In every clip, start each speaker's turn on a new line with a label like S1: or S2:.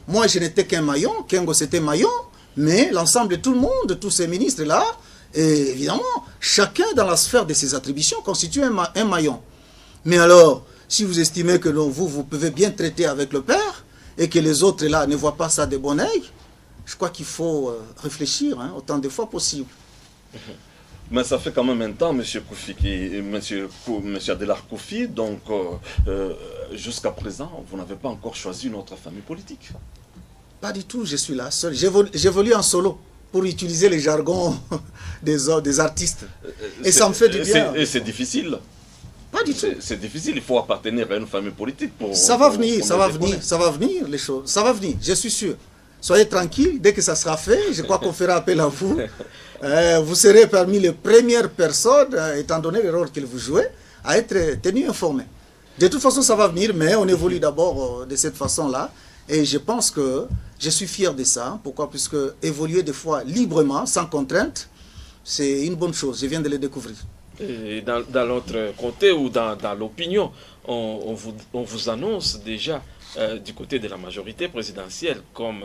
S1: Moi, je n'étais qu'un maillon, Kengo c'était maillon, mais l'ensemble de tout le monde, de tous ces ministres-là, et évidemment, chacun dans la sphère de ses attributions constitue un maillon. Mais alors, si vous estimez que vous pouvez bien traiter avec le père, et que les autres là ne voient pas ça de bon oeil, je crois qu'il faut réfléchir autant de fois possible.
S2: Mais ça fait quand même un temps, M. Koufi, M. Adelard Koufi, donc jusqu'à présent, vous n'avez pas encore choisi une autre famille politique.
S1: Pas du tout, je suis là seul. J'évolue en solo, pour utiliser les jargons des artistes. Et ça me fait du bien.
S2: Et c'est difficile.
S1: Pas du tout.
S2: C'est difficile, il faut appartenir à une famille politique pour...
S1: Ça va venir, ça va venir, les choses. Ça va venir, je suis sûr. Soyez tranquille, dès que ça sera fait, je crois qu'on fera appel à vous. Vous serez parmi les premières personnes, étant donné le rôle que vous jouez, à être tenu informé. De toute façon, ça va venir, mais on évolue d'abord de cette façon-là. Et je pense que je suis fier de ça. Pourquoi? Puisque évoluer des fois librement, sans contrainte, c'est une bonne chose. Je viens de le découvrir.
S3: Et dans l'autre côté ou dans l'opinion, on vous annonce déjà du côté de la majorité présidentielle, comme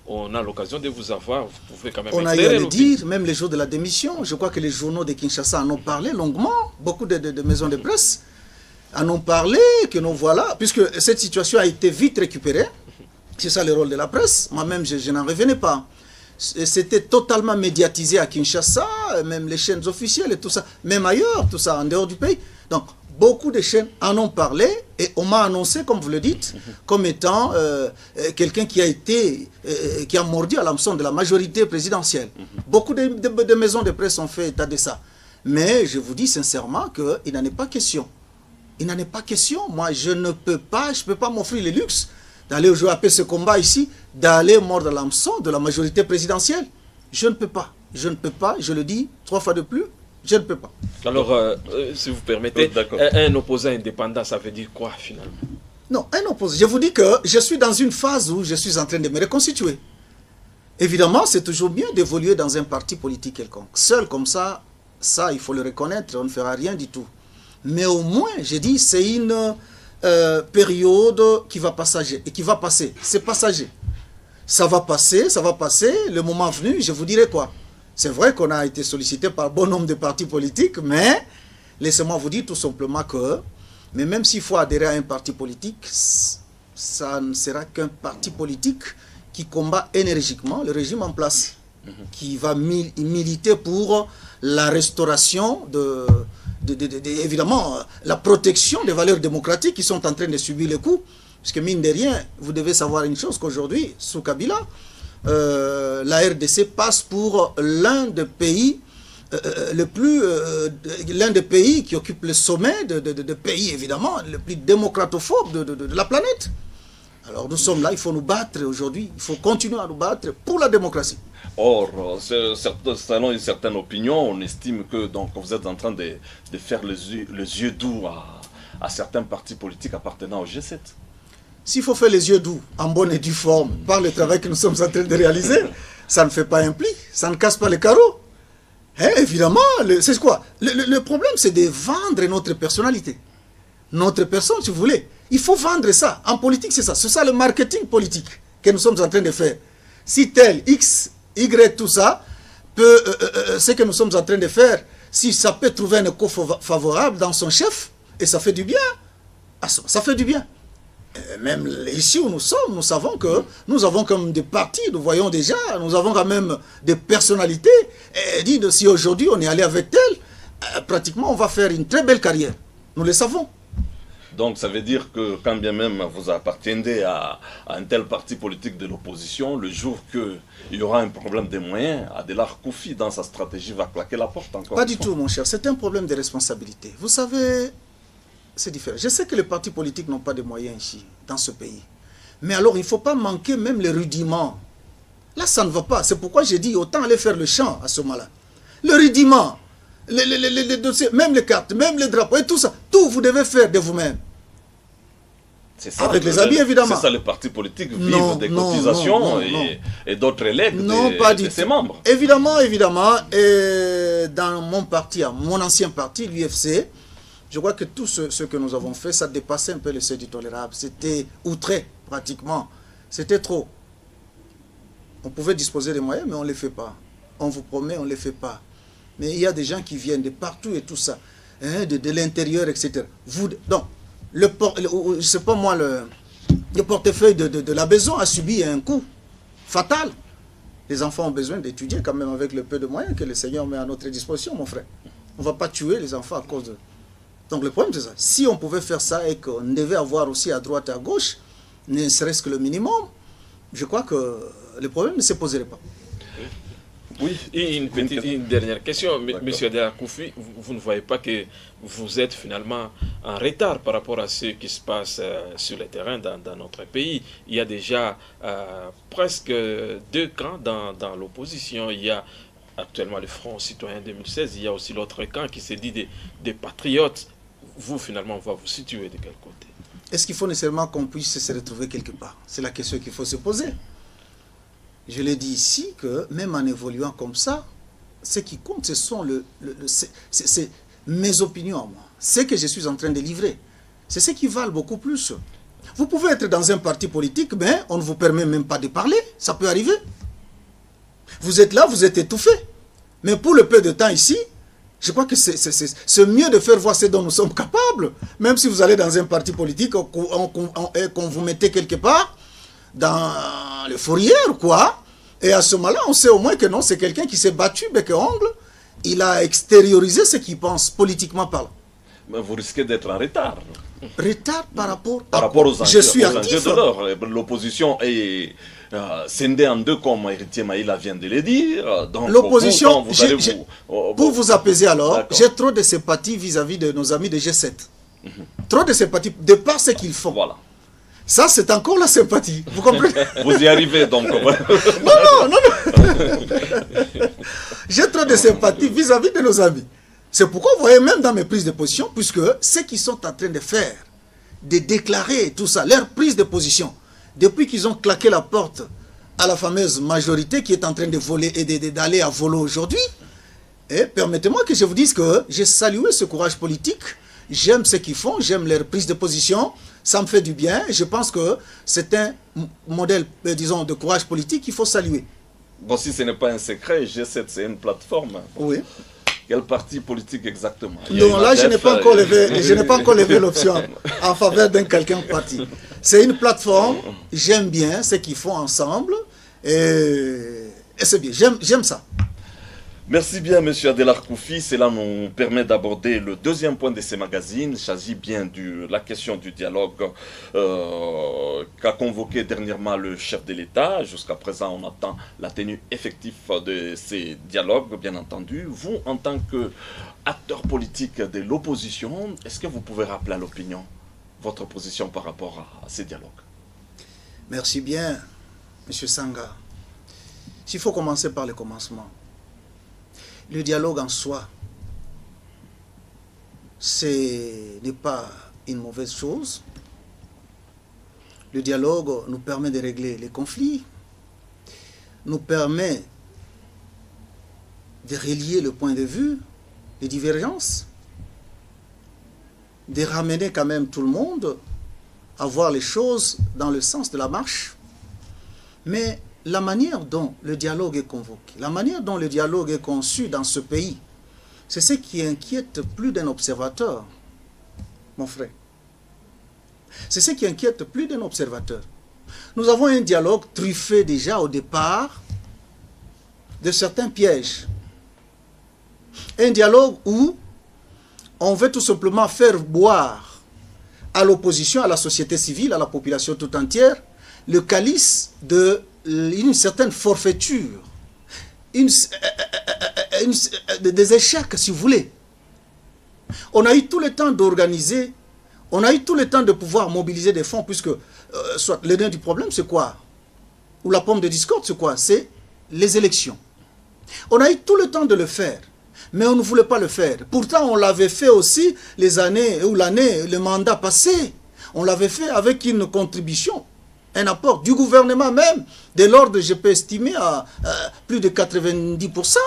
S3: on a l'occasion de vous avoir, vous pouvez quand même
S1: on a eu à le dire, même les jours de la démission. Je crois que les journaux de Kinshasa en ont parlé longuement, beaucoup de maisons de presse en ont parlé, que nous voilà, puisque cette situation a été vite récupérée. C'est ça le rôle de la presse. Moi-même, je n'en revenais pas. C'était totalement médiatisé à Kinshasa, même les chaînes officielles et tout ça, même ailleurs, tout ça, en dehors du pays. Donc, beaucoup de chaînes en ont parlé et on m'a annoncé, comme vous le dites, comme étant quelqu'un qui a mordu à l'hameçon de la majorité présidentielle. Beaucoup de maisons de presse ont fait état de ça. Mais je vous dis sincèrement qu'il n'en est pas question. Il n'en est pas question. Moi, je ne peux pas m'offrir le luxe d'aller jouer à ce combat ici, d'aller mordre à l'hameçon de la majorité présidentielle. Je ne peux pas. Je ne peux pas, je le dis 3 fois de plus, je ne peux pas.
S3: Alors, si vous permettez, un opposant indépendant, ça veut dire quoi finalement?
S1: Non, un opposant. Je vous dis que je suis dans une phase où je suis en train de me reconstituer. Évidemment, c'est toujours bien d'évoluer dans un parti politique quelconque. Seul comme ça, il faut le reconnaître, on ne fera rien du tout. Mais au moins, j'ai dit, c'est une période qui va passager et qui va passer. C'est passager. Ça va passer, le moment venu, je vous dirai quoi. C'est vrai qu'on a été sollicité par bon nombre de partis politiques, mais laissez-moi vous dire tout simplement que, mais même s'il faut adhérer à un parti politique, ça ne sera qu'un parti politique qui combat énergiquement le régime en place, qui va militer pour la restauration évidemment, la protection des valeurs démocratiques qui sont en train de subir les coups. Parce que mine de rien, vous devez savoir une chose, qu'aujourd'hui, sous Kabila, la RDC passe pour l'un des pays l'un des pays qui occupe le sommet de pays, évidemment, le plus démocratophobe de la planète. Alors nous sommes là, il faut nous battre aujourd'hui, il faut continuer à nous battre pour la démocratie.
S2: Or, selon une certaine opinion, on estime que donc, vous êtes en train de faire les yeux doux à certains partis politiques appartenant au G7.
S1: S'il faut faire les yeux doux, en bonne et due forme, par le travail que nous sommes en train de réaliser, ça ne fait pas un pli, ça ne casse pas les carreaux. Évidemment, c'est quoi? Le problème, c'est de vendre notre personnalité. Notre personne, si vous voulez. Il faut vendre ça. En politique, c'est ça. C'est ça le marketing politique que nous sommes en train de faire. Si tel, X, Y, tout ça, ce que nous sommes en train de faire, si ça peut trouver un écho favorable dans son chef, et ça fait du bien, ça fait du bien. Même ici où nous sommes, nous savons que nous avons comme des partis, nous voyons déjà, nous avons quand même des personnalités. Et dit si aujourd'hui on est allé avec tel, pratiquement on va faire une très belle carrière. Nous le savons.
S2: Donc ça veut dire que quand bien même vous appartiendrez à un tel parti politique de l'opposition, le jour qu'il y aura un problème de moyens, Adelard Koufi dans sa stratégie va claquer la porte encore.
S1: Pas du tout mon cher, c'est un problème de responsabilité. Vous savez, c'est différent. Je sais que les partis politiques n'ont pas de moyens ici, dans ce pays. Mais alors il ne faut pas manquer même les rudiments. Là ça ne va pas, c'est pourquoi j'ai dit autant aller faire le champ à ce moment-là. Le rudiment. Les dossiers, même les cartes, même les drapeaux et tout ça, tout vous devez faire de vous-même.
S2: Ça,
S1: avec les amis évidemment.
S2: C'est ça, les partis politiques vivent des cotisations et d'autres élèves de ses membres.
S1: Évidemment, évidemment. Et dans mon parti, mon ancien parti, l'UFC, je crois que tout ce que nous avons fait, ça dépassait un peu le seuil du tolérable. C'était outré, pratiquement. C'était trop. On pouvait disposer des moyens, mais on ne les fait pas. On vous promet, on ne les fait pas. Mais il y a des gens qui viennent de partout et tout ça, hein, de l'intérieur, etc. Donc, je sais pas moi, le portefeuille de la maison a subi un coup fatal. Les enfants ont besoin d'étudier quand même avec le peu de moyens que le Seigneur met à notre disposition, mon frère. On ne va pas tuer les enfants à cause de... Donc le problème c'est ça. Si on pouvait faire ça et qu'on devait avoir aussi à droite et à gauche, ne serait-ce que le minimum, je crois que le problème ne se poserait pas.
S3: Oui, et une dernière question, Monsieur Adela Koufi, vous ne voyez pas que vous êtes finalement en retard par rapport à ce qui se passe sur le terrain dans notre pays. Il y a déjà presque 2 camps dans l'opposition. Il y a actuellement le Front Citoyen 2016, il y a aussi l'autre camp qui se dit des patriotes. Vous, finalement, on va vous situer de quel côté?
S1: Est-ce qu'il faut nécessairement qu'on puisse se retrouver quelque part? C'est la question qu'il faut se poser. Je l'ai dit ici que même en évoluant comme ça, ce qui compte, ce sont c'est mes opinions à moi. Ce que je suis en train de livrer, c'est ce qui valent beaucoup plus. Vous pouvez être dans un parti politique, mais on ne vous permet même pas de parler. Ça peut arriver. Vous êtes là, vous êtes étouffé. Mais pour le peu de temps ici, je crois que c'est mieux de faire voir ce dont nous sommes capables. Même si vous allez dans un parti politique et qu'on vous mettez quelque part, dans le fourrière, quoi. Et à ce moment-là, on sait au moins que non, c'est quelqu'un qui s'est battu bec et ongle. Il a extériorisé ce qu'il pense, politiquement parlant.
S2: Mais vous risquez d'être en retard.
S1: Retard par rapport
S2: aux enjeux,
S1: je suis actif.
S2: L'opposition est scindée en 2, comme Héritier Maïla vient de le dire.
S1: L'opposition, pour vous apaiser alors, j'ai trop de sympathie vis-à-vis de nos amis de G7. Trop de sympathie, de par ce qu'ils font.
S2: Voilà.
S1: Ça, c'est encore la sympathie. Vous comprenez?
S2: Vous y arrivez, donc.
S1: Non. J'ai trop de sympathie vis-à-vis de nos amis. C'est pourquoi vous voyez même dans mes prises de position, puisque ce qu'ils sont en train de faire, de déclarer tout ça, leur prise de position, depuis qu'ils ont claqué la porte à la fameuse majorité qui est en train de voler et d'aller à volo aujourd'hui, et permettez-moi que je vous dise que j'ai salué ce courage politique, j'aime ce qu'ils font, j'aime leur prise de position, ça me fait du bien, je pense que c'est un modèle, disons, de courage politique qu'il faut saluer.
S2: Bon, si ce n'est pas un secret, G7, c'est une plateforme.
S1: Oui.
S2: Quel parti politique exactement?
S1: Non, là, je n'ai pas encore levé l'option en faveur d'un quelqu'un parti. C'est une plateforme, j'aime bien ce qu'ils font ensemble, et c'est bien, j'aime ça.
S2: Merci bien, M. Adela Koufi. Cela nous permet d'aborder le 2e point de ces magazines. Il s'agit bien de la question du dialogue qu'a convoqué dernièrement le chef de l'État. Jusqu'à présent, on attend la tenue effective de ces dialogues, bien entendu. Vous, en tant qu'acteur politique de l'opposition, est-ce que vous pouvez rappeler à l'opinion votre position par rapport à ces dialogues?
S1: Merci bien, M. Sanga. S'il faut commencer par le commencement. Le dialogue en soi, ce n'est pas une mauvaise chose. Le dialogue nous permet de régler les conflits, nous permet de relier le point de vue, les divergences, de ramener quand même tout le monde à voir les choses dans le sens de la marche. Mais la manière dont le dialogue est convoqué, la manière dont le dialogue est conçu dans ce pays, c'est ce qui inquiète plus d'un observateur, mon frère. C'est ce qui inquiète plus d'un observateur. Nous avons un dialogue truffé déjà au départ de certains pièges. Un dialogue où on veut tout simplement faire boire à l'opposition, à la société civile, à la population tout entière, le calice d'une certaine forfaiture, des échecs, si vous voulez. On a eu tout le temps d'organiser, on a eu tout le temps de pouvoir mobiliser des fonds, puisque soit le nœud du problème, c'est quoi? Ou la pomme de discorde, c'est quoi? C'est les élections. On a eu tout le temps de le faire, mais on ne voulait pas le faire. Pourtant, on l'avait fait aussi les années, ou le mandat passé. On l'avait fait avec une contribution, un apport du gouvernement même, de l'ordre, je peux estimer, à plus de 90%.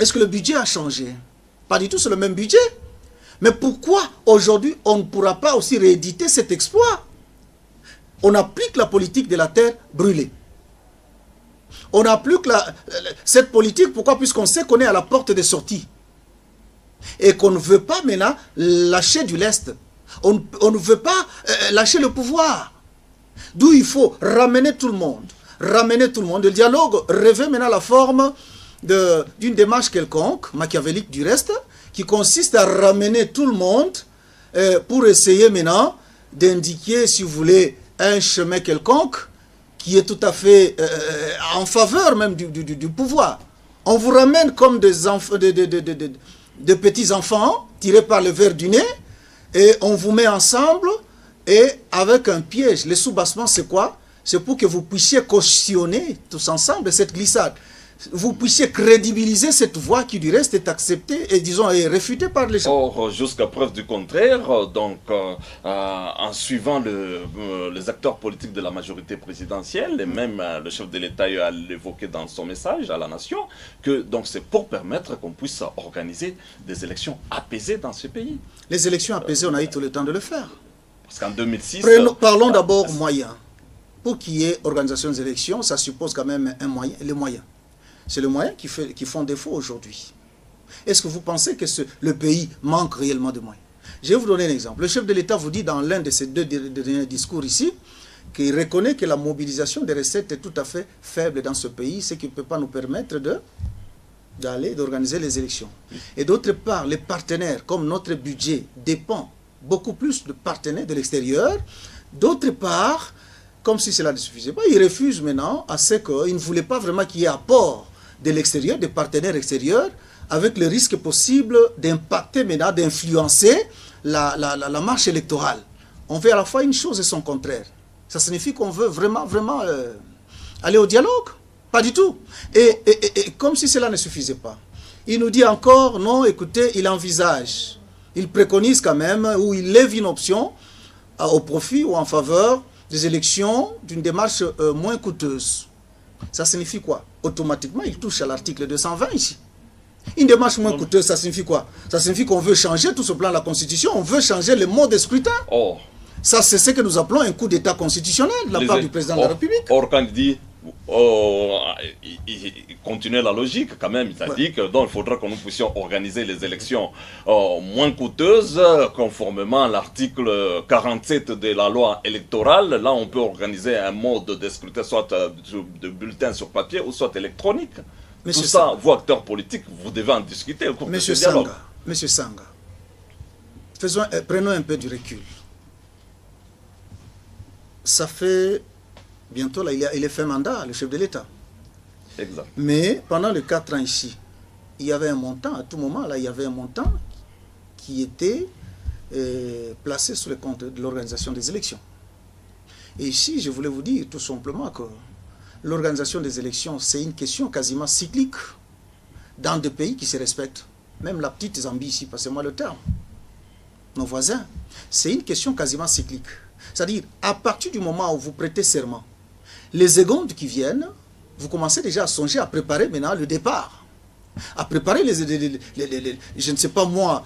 S1: Est-ce que le budget a changé? Pas du tout, c'est le même budget. Mais pourquoi aujourd'hui on ne pourra pas aussi rééditer cet exploit? On applique la politique de la terre brûlée. On n'a plus que cette politique. Pourquoi? Puisqu'on sait qu'on est à la porte des sorties. Et qu'on ne veut pas maintenant lâcher du lest. On ne veut pas lâcher le pouvoir. D'où il faut ramener tout le monde. Ramener tout le monde. Le dialogue revêt maintenant la forme d'une démarche quelconque, machiavélique du reste, qui consiste à ramener tout le monde pour essayer maintenant d'indiquer, si vous voulez, un chemin quelconque qui est tout à fait en faveur même du pouvoir. On vous ramène comme des enfants, de petits enfants tirés par le verre du nez, et on vous met ensemble et avec un piège. Les sous-bassements, c'est quoi? C'est pour que vous puissiez cautionner tous ensemble cette glissade. Vous puissiez crédibiliser cette voie qui du reste est acceptée et disons est réfutée par les gens.
S2: Or, jusqu'à preuve du contraire, donc en suivant les acteurs politiques de la majorité présidentielle, et même le chef de l'État a l'évoqué dans son message à la nation, que donc c'est pour permettre qu'on puisse organiser des élections apaisées dans ce pays.
S1: Les élections apaisées, on a eu tout le temps de le faire.
S2: Parce qu'en 2006...
S1: Parlons d'abord moyens. Pour qu'il y ait organisation des élections, ça suppose quand même un moyen, les moyens. C'est le moyen qui font défaut aujourd'hui. Est-ce que vous pensez que le pays manque réellement de moyens? Je vais vous donner un exemple. Le chef de l'État vous dit dans l'un de ses deux derniers discours ici qu'il reconnaît que la mobilisation des recettes est tout à fait faible dans ce pays, ce qui ne peut pas nous permettre d'organiser les élections. Et d'autre part, les partenaires, comme notre budget dépend beaucoup plus de partenaires de l'extérieur, d'autre part, comme si cela ne suffisait pas, il refuse maintenant à ce qu'il ne voulait pas vraiment qu'il y ait apport de l'extérieur, des partenaires extérieurs, avec le risque possible d'impacter maintenant, d'influencer la marche électorale. On veut à la fois une chose et son contraire. Ça signifie qu'on veut vraiment aller au dialogue? Pas du tout. Et comme si cela ne suffisait pas. Il nous dit encore, non, écoutez, il envisage, il préconise quand même, ou il lève une option au profit ou en faveur des élections d'une démarche moins coûteuse. Ça signifie quoi? Automatiquement, il touche à l'article 220 ici. Une démarche moins coûteuse, ça signifie quoi? Ça signifie qu'on veut changer tout ce plan de la Constitution, on veut changer le mode de scrutin.
S2: Oh.
S1: Ça, c'est ce que nous appelons un coup d'État constitutionnel de la part du président de la République.
S2: Or, quand il dit, il continue la logique quand même, il a dit que donc, il faudra que nous puissions organiser les élections moins coûteuses, conformément à l'article 47 de la loi électorale. Là, on peut organiser un mode de scrutin, soit de bulletin sur papier ou soit électronique.
S1: Monsieur
S2: Tout ça,
S1: Sanga,
S2: vous, acteurs politiques, vous devez en discuter au cours de ce dialogue.
S1: Monsieur Sanga, prenons un peu du recul. Ça fait bientôt, là, il est fait mandat, le chef de l'État.
S2: Exact.
S1: Mais pendant les 4 ans ici, il y avait un montant, à tout moment, là, il y avait un montant qui était placé sur le compte de l'organisation des élections. Et ici, je voulais vous dire tout simplement que l'organisation des élections, c'est une question quasiment cyclique dans des pays qui se respectent. Même la petite Zambie ici, passez-moi le terme. Nos voisins, c'est une question quasiment cyclique. C'est-à-dire, à partir du moment où vous prêtez serment, les secondes qui viennent, vous commencez déjà à songer à préparer maintenant le départ. À préparer je ne sais pas moi,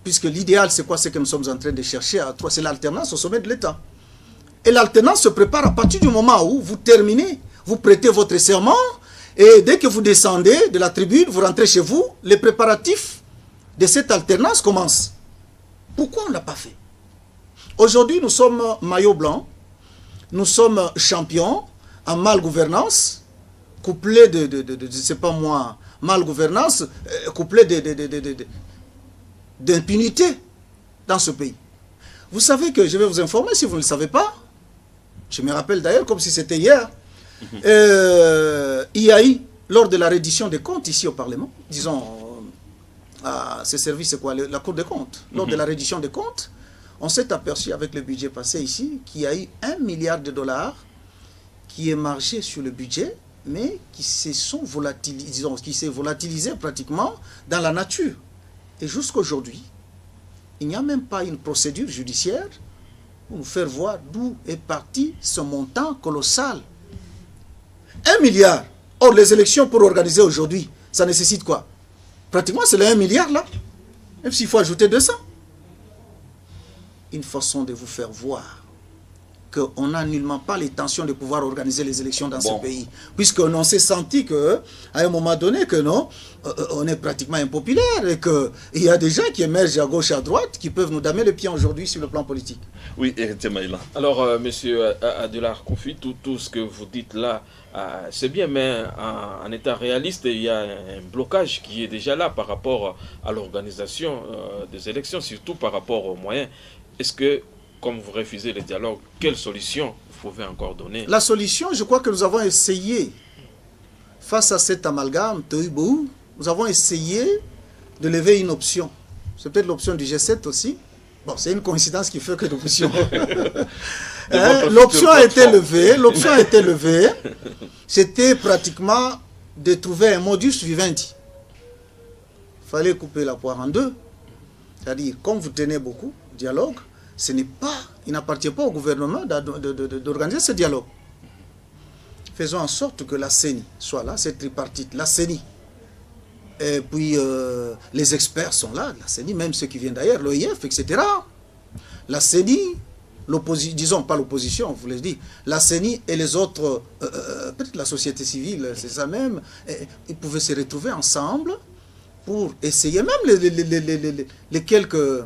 S1: puisque l'idéal c'est quoi? C'est que nous sommes en train de chercher, c'est l'alternance au sommet de l'État. Et l'alternance se prépare à partir du moment où vous terminez, vous prêtez votre serment, et dès que vous descendez de la tribune, vous rentrez chez vous, les préparatifs de cette alternance commencent. Pourquoi on ne l'a pas fait? Aujourd'hui, nous sommes maillot blanc, nous sommes champions en mal-gouvernance, couplés je ne sais pas moi, mal-gouvernance, couplés d'impunité dans ce pays. Vous savez que, je vais vous informer si vous ne le savez pas, je me rappelle d'ailleurs comme si c'était hier, il y a eu, lors de la reddition des comptes ici au Parlement, disons, à ce service, c'est quoi, la Cour des comptes, lors de la reddition des comptes, on s'est aperçu avec le budget passé ici qu'il y a eu 1 milliard de dollars qui est marché sur le budget, mais qui s'est volatilisé pratiquement dans la nature. Et jusqu'aujourd'hui, il n'y a même pas une procédure judiciaire pour nous faire voir d'où est parti ce montant colossal. 1 milliard. Or, les élections pour organiser aujourd'hui, ça nécessite quoi? Pratiquement, c'est le 1 milliard là. Même s'il faut ajouter 200. Une façon de vous faire voir qu'on n'a nullement pas l'intention de pouvoir organiser les élections dans ce pays. Puisqu'on s'est senti qu'à un moment donné, que non, on est pratiquement impopulaire et qu'il y a des gens qui émergent à gauche et à droite qui peuvent nous damer le pied aujourd'hui sur le plan politique.
S2: Oui, Héritier Maïla.
S3: Alors, monsieur Adelar Koufi, tout ce que vous dites là, c'est bien, mais en état réaliste, il y a un blocage qui est déjà là par rapport à l'organisation des élections, surtout par rapport aux moyens. Est-ce que, comme vous refusez le dialogue, quelle solution vous pouvez encore donner?
S1: La solution, je crois que nous avons essayé, face à cet amalgame, nous avons essayé de lever une option. C'est peut-être l'option du G7 aussi. Bon, c'est une coïncidence qui fait que l'option... l'option a été levée, c'était pratiquement de trouver un modus vivendi. Il fallait couper la poire en deux. C'est-à-dire, comme vous tenez beaucoup dialogue, il n'appartient pas au gouvernement d'organiser ce dialogue. Faisons en sorte que la CENI soit là, cette tripartite, la CENI. Et puis les experts sont là, la CENI, même ceux qui viennent d'ailleurs, l'OIF, etc. La CENI, disons pas l'opposition, vous l'avez dit, la CENI et les autres, peut-être la société civile, c'est ça même, ils pouvaient se retrouver ensemble pour essayer, même les quelques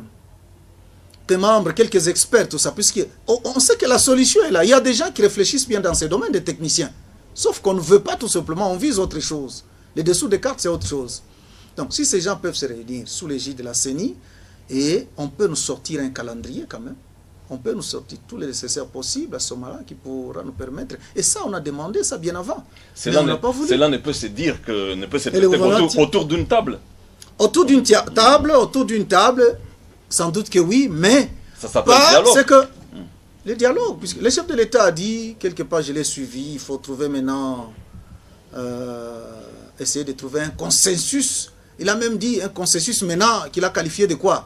S1: membres, quelques experts, tout ça, puisqu'on sait que la solution est là. Il y a des gens qui réfléchissent bien dans ces domaines, des techniciens. Sauf qu'on ne veut pas tout simplement, on vise autre chose. Les dessous des cartes, c'est autre chose. Donc, si ces gens peuvent se réunir sous l'égide de la CENI, et on peut nous sortir un calendrier quand même, on peut nous sortir tous les nécessaires possibles à ce moment-là qui pourra nous permettre. Et ça, on a demandé ça bien avant.
S2: Cela ne peut se dire que ne peut se traiter autour d'une table. Autour d'une
S1: table, sans doute que oui, mais
S2: ça s'appelle dialogue.
S1: C'est que le dialogue, puisque le chef de l'État a dit, quelque part je l'ai suivi, il faut trouver maintenant, essayer de trouver un consensus. Il a même dit un consensus maintenant qu'il a qualifié de quoi?